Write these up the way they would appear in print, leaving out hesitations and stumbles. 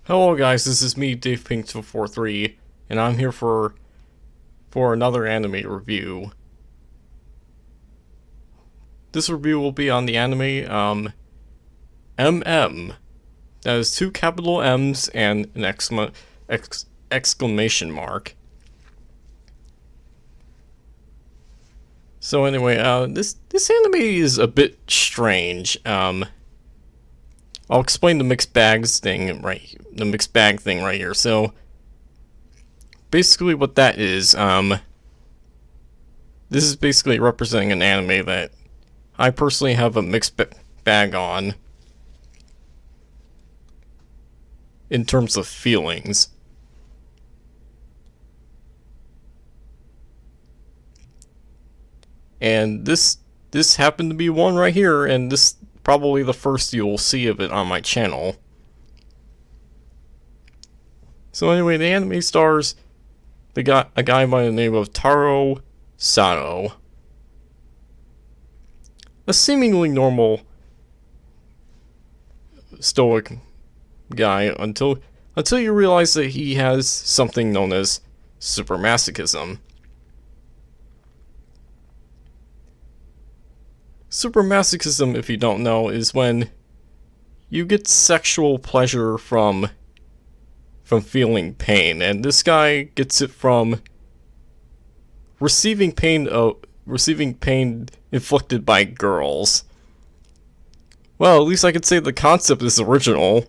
Hello guys, this is me, DavePink243, and I'm here for another anime review. This review will be on the anime MM. That is two capital M's and an exclamation mark. So anyway, this anime is a bit strange. I'll explain the mixed bag thing right here. So basically what that is, this is basically representing an anime that I personally have a mixed bag on in terms of feelings. And this happened to be one right here, and this probably the first you'll see of it on my channel. So anyway, the anime stars a guy by the name of Taro Sano, a seemingly normal, stoic guy until you realize that he has something known as supramasochism. Supramasochism, if you don't know, is when you get sexual pleasure from feeling pain, and this guy gets it from receiving pain inflicted by girls. Well, at least I could say the concept is original,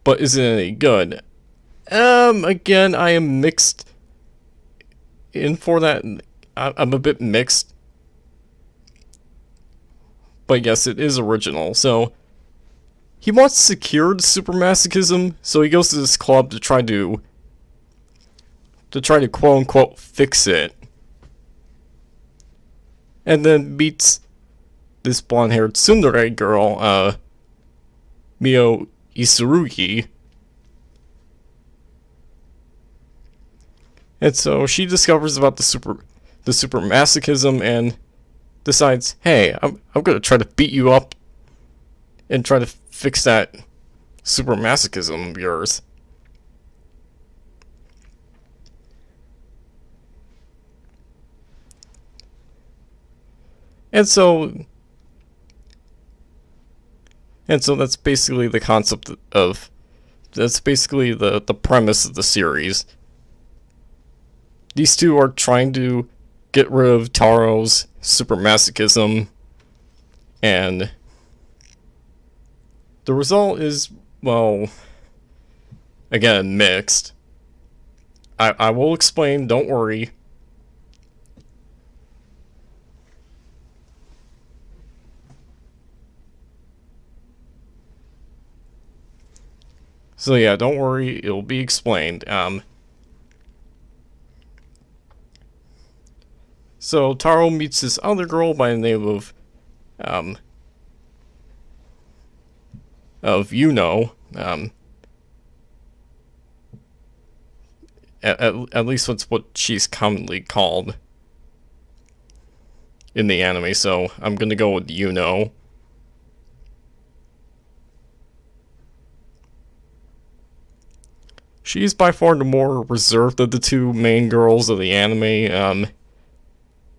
but is it any good? Again, I am mixed in for that. I'm a bit mixed. But yes, it is original. So he wants secured supramasochism, so he goes to this club to try to quote unquote fix it. And then meets this blonde-haired tsundere girl, Mio Isurugi. And so she discovers about the supramasochism and decides, hey, I'm gonna try to beat you up and try to fix that supramasochism of yours. And so that's basically the concept of, that's basically the premise of the series. These two are trying to get rid of Taro's supramasochism, and the result is, well, again, mixed. I will explain, don't worry. So yeah, don't worry, it'll be explained. So Taro meets this other girl by the name of Yuno. At least that's what she's commonly called in the anime, so I'm gonna go with Yuno. She's by far the more reserved of the two main girls of the anime,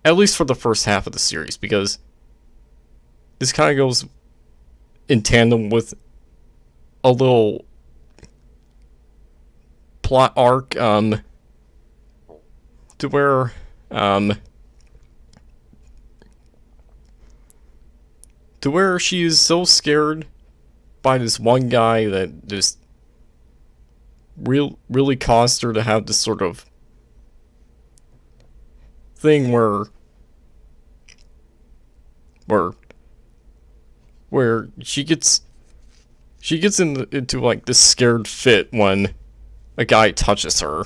at least for the first half of the series, because this kind of goes in tandem with a little plot arc, to where she is so scared by this one guy that just really caused her to have this sort of thing where she gets into like this scared fit when a guy touches her.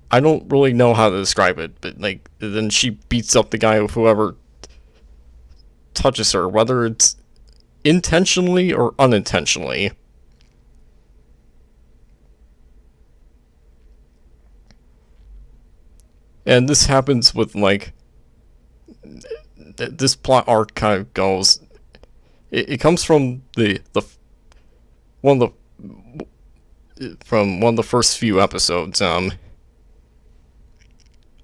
I don't really know how to describe it, but like then she beats up the guy with whoever touches her, whether it's intentionally or unintentionally. And this happens with, like, this plot arc kind of goes it comes from the one of from one of the first few episodes.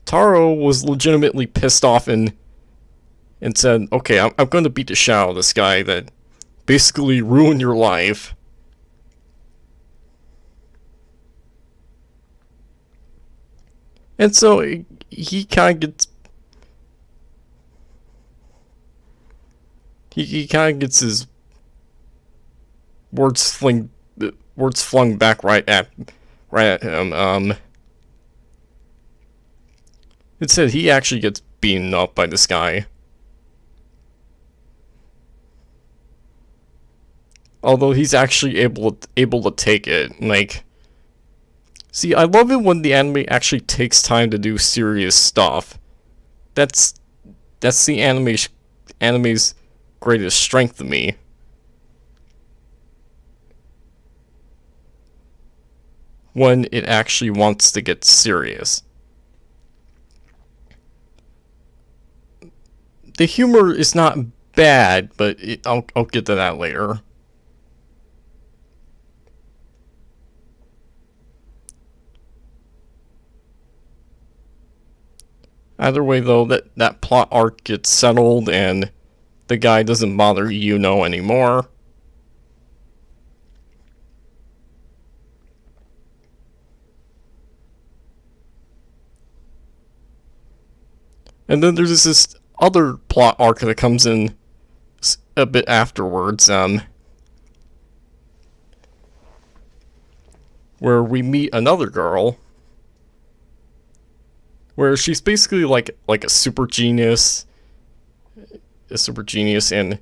Taro was legitimately pissed off and said, "Okay, I'm going to beat the shit out of this guy that basically ruined your life." And so he kind of gets he kind of gets his words flung back right at him. It said he actually gets beaten up by this guy. Although he's actually able to take it. Like, see, I love it when the anime actually takes time to do serious stuff. That's the anime's greatest strength to me. When it actually wants to get serious. The humor is not bad, but I'll get to that later. Either way, though, that plot arc gets settled and the guy doesn't bother Yuno anymore. And then there's this other plot arc that comes in a bit afterwards, where we meet another girl, where she's basically like a super genius, and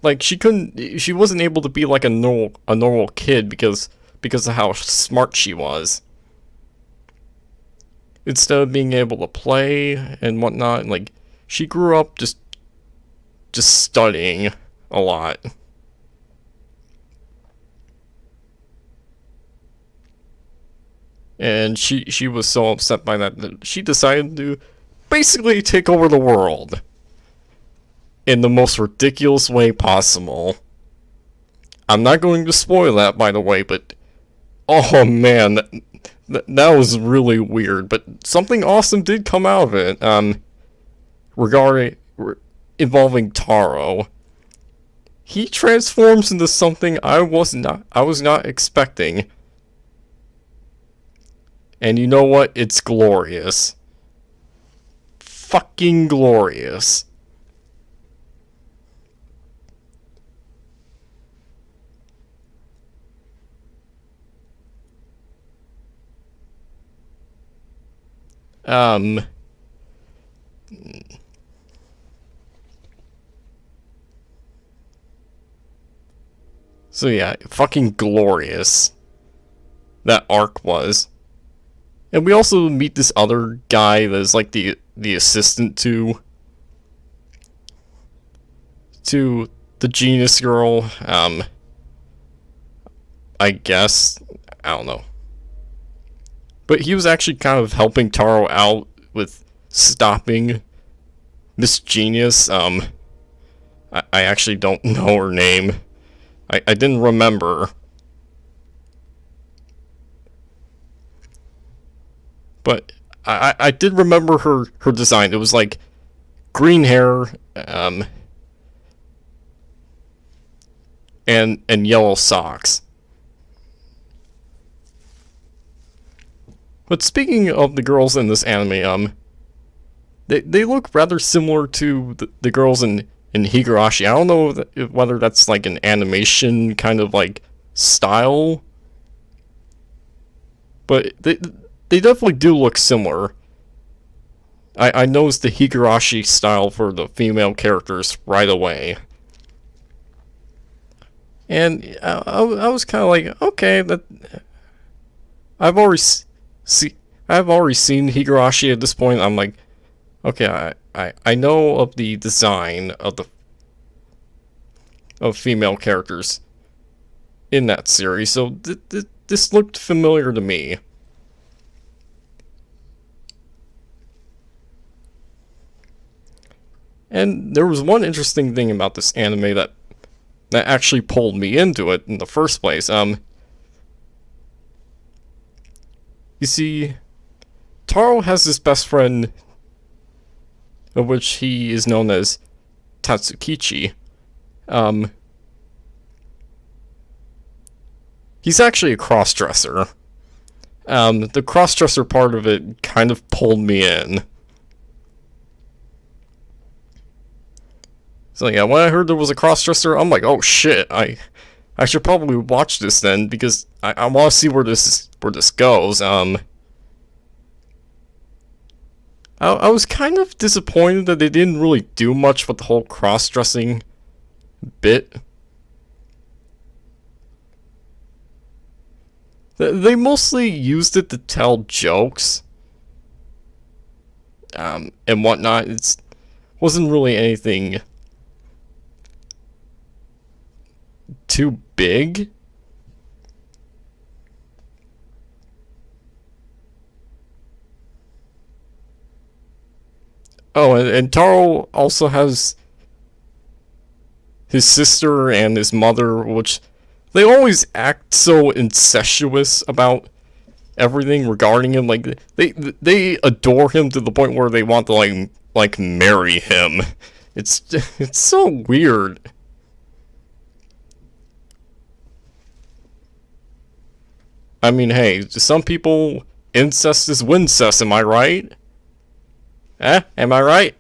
like she wasn't able to be like a normal kid because of how smart she was. Instead of being able to play and whatnot, like, she grew up just studying a lot. And she was so upset by that she decided to basically take over the world in the most ridiculous way possible. I'm not going to spoil that, by the way, but oh man, that was really weird, but something awesome did come out of it. Involving Taro. He transforms into something I was not expecting. And you know what? It's glorious. Fucking glorious. So yeah, fucking glorious. That arc was. And we also meet this other guy that's like the assistant to the genius girl. I guess. I don't know. But he was actually kind of helping Taro out with stopping Miss Genius. I actually don't know her name. I didn't remember. But I did remember her design. It was like green hair, and yellow socks. But speaking of the girls in this anime, they look rather similar to the girls in Higurashi. I don't know whether that's like an animation kind of like style, but they definitely do look similar. I noticed the Higurashi style for the female characters right away. And I was kind of like, okay, I've already seen Higurashi at this point. I'm like, okay, I know of the design of female characters in that series, so this looked familiar to me. And there was one interesting thing about this anime that actually pulled me into it in the first place. You see, Taro has this best friend, of which he is known as Tatsukichi. He's actually a cross-dresser. The cross-dresser part of it kind of pulled me in. So yeah, when I heard there was a cross-dresser, I'm like, oh shit, I should probably watch this then, because I want to see where this goes. I was kind of disappointed that they didn't really do much with the whole cross-dressing bit. They mostly used it to tell jokes, and whatnot. It wasn't really anything too big. Oh, and Taro also has his sister and his mother, which they always act so incestuous about everything regarding him. Like they adore him to the point where they want to like marry him. It's so weird. I mean, hey, to some people, incest is wincest, am I right? Am I right?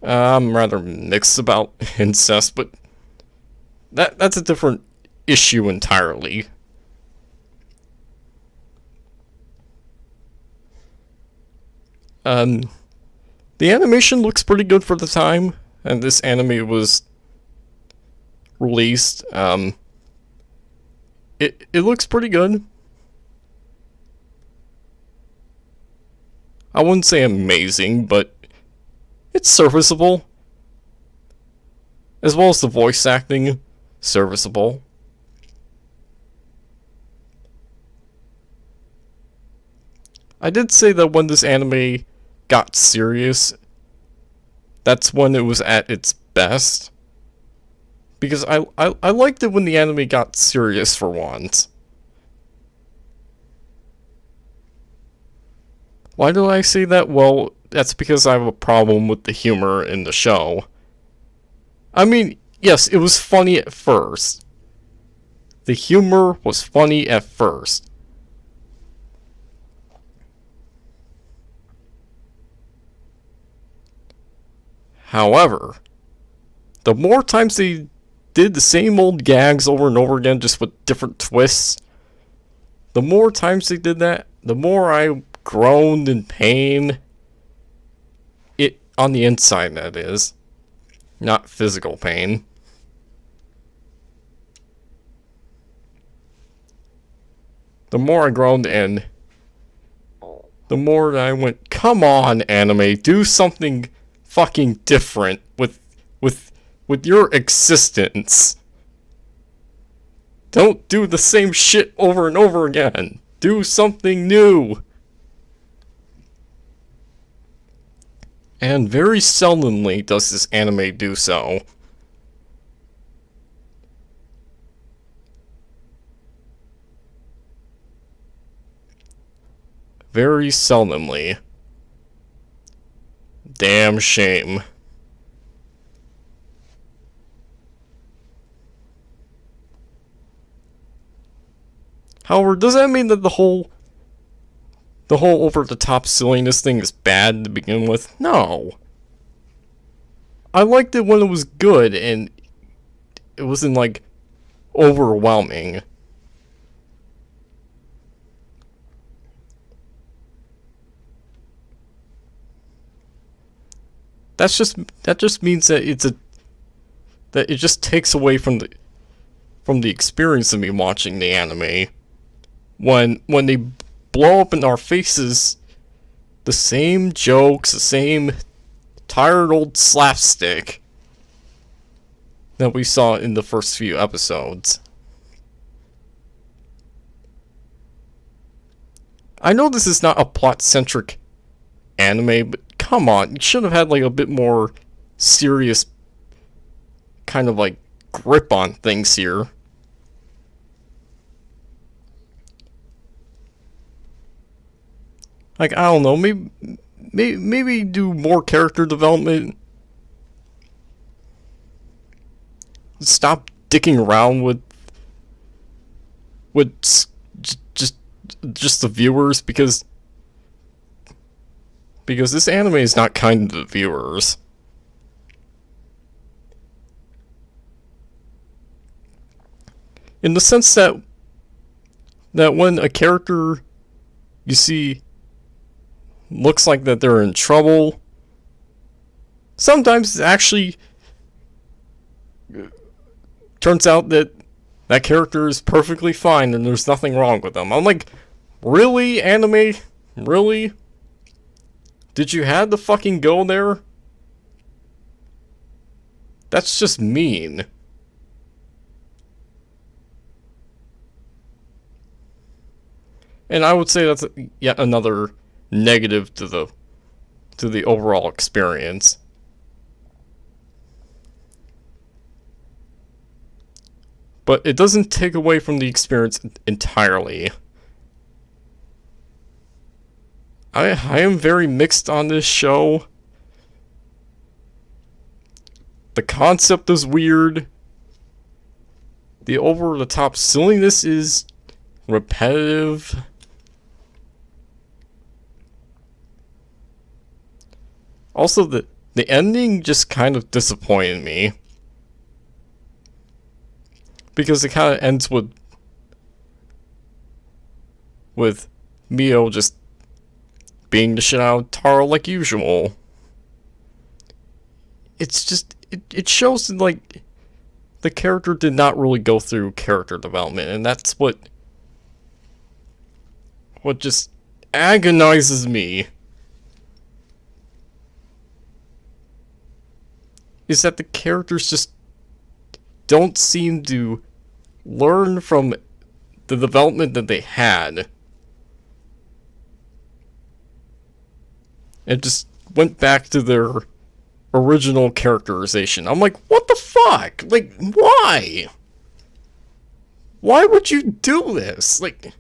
I'm rather mixed about incest, but that's a different issue entirely. The animation looks pretty good for the time, and this anime was released. It looks pretty good. I wouldn't say amazing, but it's serviceable. As well as the voice acting, serviceable. I did say that when this anime got serious, that's when it was at its best. Because I liked it when the anime got serious for once. Why do I say that? Well, that's because I have a problem with the humor in the show. I mean, yes, it was funny at first. The humor was funny at first. However, the more times they did the same old gags over and over again, just with different twists, the more times they did that, the more I groaned in pain. It on the inside, that is, not physical pain. The more I groaned, and the more I went, come on, anime, do something fucking different with your existence. Don't do the same shit over and over again. Do something new. And very seldomly does this anime do so. Very seldomly. Damn shame. However, does that mean that the whole over-the-top silliness thing is bad to begin with? No. I liked it when it was good, and it wasn't, like, overwhelming. That just means that that it just takes away from the experience of me watching the anime. When they blow up in our faces the same jokes, the same tired old slapstick that we saw in the first few episodes. I know this is not a plot-centric anime, but come on, you should have had like a bit more serious kind of like grip on things here. Like, I don't know, maybe do more character development. Stop dicking around with just the viewers, because this anime is not kind to the viewers. In the sense that when a character you see looks like that they're in trouble, sometimes it actually turns out that that character is perfectly fine and there's nothing wrong with them. I'm like, really, anime? Really? Did you have to fucking go there? That's just mean. And I would say that's yet another negative to the overall experience. But it doesn't take away from the experience entirely. I am very mixed on this show. The concept is weird. The over-the-top silliness is repetitive. Also, the ending just kind of disappointed me. Because it kind of ends with Mio just being the shit out of Taro like usual. It's just, it shows that, like, the character did not really go through character development, and that's what just agonizes me. Is that the characters just don't seem to learn from the development that they had. It just went back to their original characterization. I'm like, what the fuck? Like, why? Why would you do this? Like,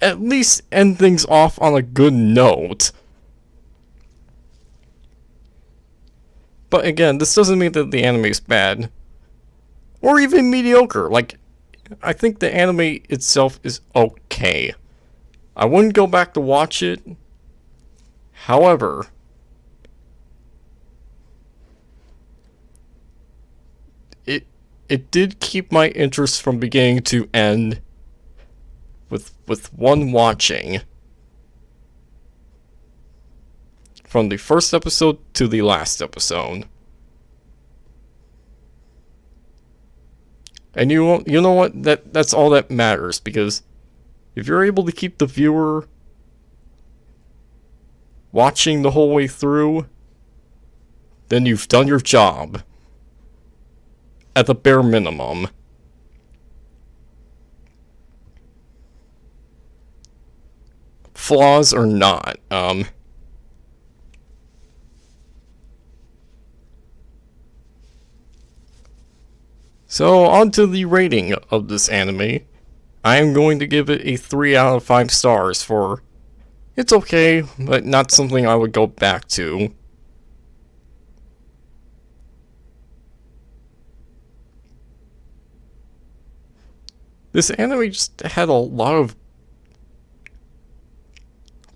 at least end things off on a good note. But again, this doesn't mean that the anime is bad. Or even mediocre. Like, I think the anime itself is okay. I wouldn't go back to watch it. However, it did keep my interest from beginning to end with one watching. From the first episode to the last episode. And you know what? That's all that matters, because if you're able to keep the viewer watching the whole way through, then you've done your job. At the bare minimum. Flaws or not, So, on to the rating of this anime. I am going to give it a 3 out of 5 stars for it's okay, but not something I would go back to. This anime just had a lot of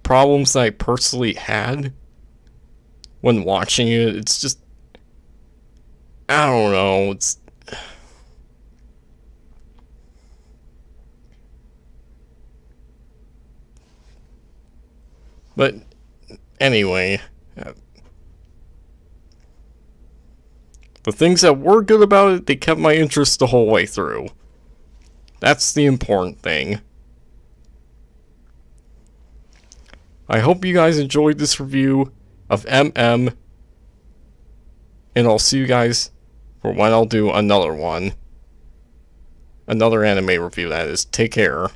problems that I personally had when watching it. It's just, I don't know, it's... But anyway, the things that were good about it, they kept my interest the whole way through. That's the important thing. I hope you guys enjoyed this review of MM, and I'll see you guys for when I'll do another one. Another anime review, that is. Take care.